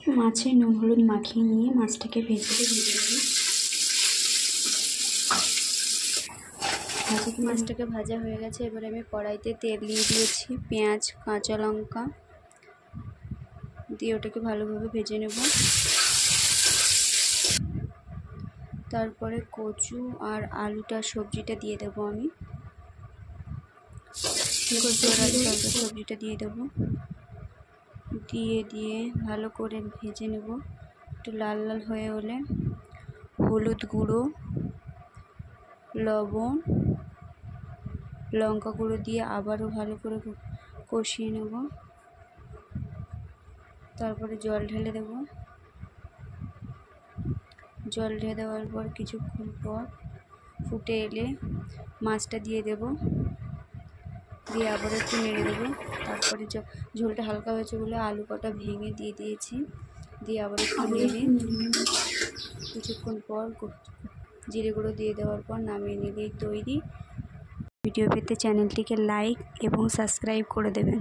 মাছে নুন হলুদ মাখিয়ে নিয়ে মাছটাকে ভেজে দেবো। মাছটাকে ভাজা হয়ে গেছে। এবার আমি কড়াইতে তেল দিয়ে দিয়েছি, পেঁয়াজ কাঁচা লঙ্কা দিয়ে ওটাকে ভালোভাবে ভেজে নেব। তারপরে কচু আর আলুটা সবজিটা দিয়ে দেবো। আমি কচু আর আলু সবজিটা দিয়ে দেবো, দিয়ে ভালো করে ভেজে নেব। একটু লাল লাল হয়ে হলে হলুদ গুঁড়ো, লবণ, লঙ্কা গুঁড়ো দিয়ে আবারও ভালো করে কষিয়ে নেব। তারপরে জল ঢেলে দেব। জল ঢেলে দেওয়ার পর কিছুক্ষণ পর ফুটে এলে মাছটা দিয়ে দেব, দিয়ে আবার একটু নেড়ে দেবো। তারপরে ঝোলটা হালকা হয়েছে বলে আলু কটা ভেঙে দিয়ে দিয়েছি, দিয়ে আবার একটু নেড়ে কিছুক্ষণ পর জিরে গুঁড়ো দিয়ে দেওয়ার পর নামিয়ে নিলেই তৈরি। ভিডিও পেতে চ্যানেলটিকে লাইক এবং সাবস্ক্রাইব করে দেবেন।